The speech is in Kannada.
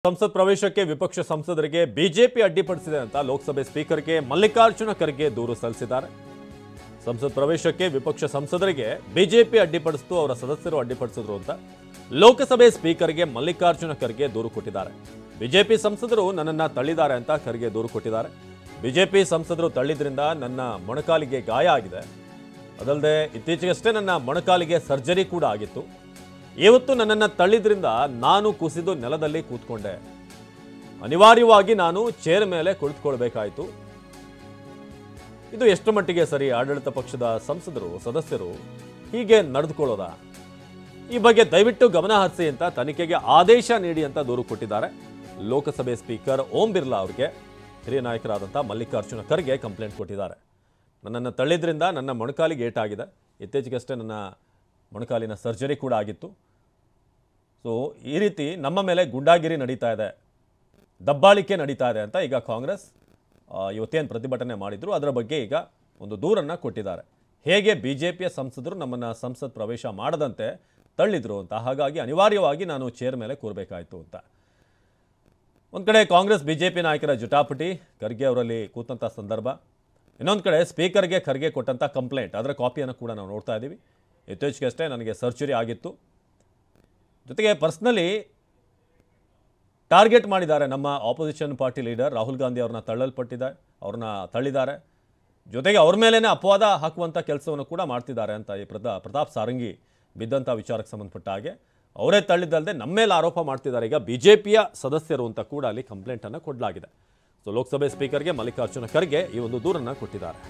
ಸಂಸತ್ ಪ್ರವೇಶಕ್ಕೆ ವಿಪಕ್ಷ ಸಂಸದರಿಗೆ ಬಿಜೆಪಿ ಅಡ್ಡಿಪಡಿಸಿದೆ ಅಂತ ಲೋಕಸಭೆ ಸ್ಪೀಕರ್ಗೆ ಮಲ್ಲಿಕಾರ್ಜುನ ಖರ್ಗೆ ದೂರು ಸಲ್ಲಿಸಿದ್ದಾರೆ. ಸಂಸತ್ ಪ್ರವೇಶಕ್ಕೆ ವಿಪಕ್ಷ ಸಂಸದರಿಗೆ ಬಿಜೆಪಿ ಅಡ್ಡಿಪಡಿಸಿತು, ಅವರ ಸದಸ್ಯರು ಅಡ್ಡಿಪಡಿಸಿದ್ರು ಅಂತ ಲೋಕಸಭೆ ಸ್ಪೀಕರ್ಗೆ ಮಲ್ಲಿಕಾರ್ಜುನ ಖರ್ಗೆ ದೂರು ಕೊಟ್ಟಿದ್ದಾರೆ. ಬಿಜೆಪಿ ಸಂಸದರು ನನ್ನನ್ನು ತಳ್ಳಿದ್ದಾರೆ ಅಂತ ಖರ್ಗೆ ದೂರು ಕೊಟ್ಟಿದ್ದಾರೆ. ಬಿಜೆಪಿ ಸಂಸದರು ತಳ್ಳಿದ್ರಿಂದ ನನ್ನ ಮೊಣಕಾಲಿಗೆ ಗಾಯ ಆಗಿದೆ. ಅದಲ್ಲದೆ ಇತ್ತೀಚೆಗಷ್ಟೇ ನನ್ನ ಮೊಣಕಾಲಿಗೆ ಸರ್ಜರಿ ಕೂಡ ಆಗಿತ್ತು. ಇವತ್ತು ನನ್ನನ್ನು ತಳ್ಳಿದ್ರಿಂದ ನಾನು ಕುಸಿದು ನೆಲದಲ್ಲಿ ಕೂತ್ಕೊಂಡೆ. ಅನಿವಾರ್ಯವಾಗಿ ನಾನು ಚೇರ್ ಮೇಲೆ ಕುಳಿತುಕೊಳ್ಬೇಕಾಯಿತು. ಇದು ಎಷ್ಟು ಮಟ್ಟಿಗೆ ಸರಿ? ಆಡಳಿತ ಪಕ್ಷದ ಸದಸ್ಯರು ಹೀಗೆ ನಡೆದುಕೊಳ್ಳೋದ? ಈ ಬಗ್ಗೆ ದಯವಿಟ್ಟು ಗಮನ ಹರಿಸಿ ಅಂತ ತನಿಖೆಗೆ ಆದೇಶ ನೀಡಿ ಅಂತ ದೂರು ಕೊಟ್ಟಿದ್ದಾರೆ. ಲೋಕಸಭೆ ಸ್ಪೀಕರ್ ಓಂ ಬಿರ್ಲಾ ಅವರಿಗೆ ಹಿರಿಯ ನಾಯಕರಾದಂಥ ಮಲ್ಲಿಕಾರ್ಜುನ ಖರ್ಗೆ ಕಂಪ್ಲೇಂಟ್ ಕೊಟ್ಟಿದ್ದಾರೆ. ನನ್ನನ್ನು ತಳ್ಳಿದ್ರಿಂದ ನನ್ನ ಮೊಣಕಾಲಿಗೆ ಏಟಾಗಿದೆ. ಇತ್ತೀಚೆಗಷ್ಟೇ ನನ್ನ ಮೊಣಕಾಲಿನ ಸರ್ಜರಿ ಕೂಡ ಆಗಿತ್ತು. ಸೊ ಈ ರೀತಿ ನಮ್ಮ ಮೇಲೆ ಗುಂಡಾಗಿರಿ ನಡೀತಾ ಇದೆ, ದಬ್ಬಾಳಿಕೆ ನಡೀತಾ ಇದೆ ಅಂತ ಈಗ ಕಾಂಗ್ರೆಸ್ ಇವತ್ತೇನು ಪ್ರತಿಭಟನೆ ಮಾಡಿದ್ರು ಅದರ ಬಗ್ಗೆ ಈಗ ಒಂದು ದೂರನ್ನು ಕೊಟ್ಟಿದ್ದಾರೆ. ಹೇಗೆ ಬಿಜೆಪಿಯ ಸಂಸದರು ನಮ್ಮನ್ನು ಸಂಸತ್ ಪ್ರವೇಶ ಮಾಡದಂತೆ ತಳ್ಳಿದ್ರು ಅಂತ, ಹಾಗಾಗಿ ಅನಿವಾರ್ಯವಾಗಿ ನಾನು ಚೇರ್ ಮೇಲೆ ಕೂರಬೇಕಾಯಿತು ಅಂತ. ಒಂದು ಕಡೆ ಕಾಂಗ್ರೆಸ್ ಬಿಜೆಪಿ ನಾಯಕರ ಜಟಾಪಟಿ, ಖರ್ಗೆ ಅವರಲ್ಲಿ ಕೂತಂಥ ಸಂದರ್ಭ. ಇನ್ನೊಂದು ಕಡೆ ಸ್ಪೀಕರ್ಗೆ ಖರ್ಗೆ ಕೊಟ್ಟಂಥ ಕಂಪ್ಲೇಂಟ್, ಅದರ ಕಾಪಿಯನ್ನು ಕೂಡ ನಾವು ನೋಡ್ತಾ ಇದ್ದೀವಿ. ಇತ್ತೀಚೆಗಷ್ಟೇ ನನಗೆ ಸರ್ಜರಿ ಆಗಿತ್ತು, ಜೊತೆಗೆ ಪರ್ಸ್ನಲಿ ಟಾರ್ಗೆಟ್ ಮಾಡಿದ್ದಾರೆ. ನಮ್ಮ opposition party leader Rahul Gandhi ಅವ್ರನ್ನ ತಳ್ಳಿದ್ದಾರೆ. ಜೊತೆಗೆ ಅವ್ರ ಮೇಲೇ ಅಪವಾದ ಹಾಕುವಂಥ ಕೆಲಸವನ್ನು ಕೂಡ ಮಾಡ್ತಿದ್ದಾರೆ ಅಂತ ಈ ಪ್ರತಾಪ್ ಸಾರಂಗಿ ಬಿದ್ದಂಥ ವಿಚಾರಕ್ಕೆ ಸಂಬಂಧಪಟ್ಟ ಹಾಗೆ ಅವರೇ ತಳ್ಳಿದ್ದಲ್ಲದೆ ನಮ್ಮ ಮೇಲೆ ಆರೋಪ ಮಾಡ್ತಿದ್ದಾರೆ ಈಗ ಬಿಜೆಪಿಯ ಸದಸ್ಯರು ಅಂತ ಕೂಡ ಅಲ್ಲಿ ಕಂಪ್ಲೇಂಟನ್ನು ಕೊಡಲಾಗಿದೆ. ಸೊ ಲೋಕಸಭೆ ಸ್ಪೀಕರ್ಗೆ ಮಲ್ಲಿಕಾರ್ಜುನ ಖರ್ಗೆ ಈ ಒಂದು ದೂರನ್ನು ಕೊಟ್ಟಿದ್ದಾರೆ.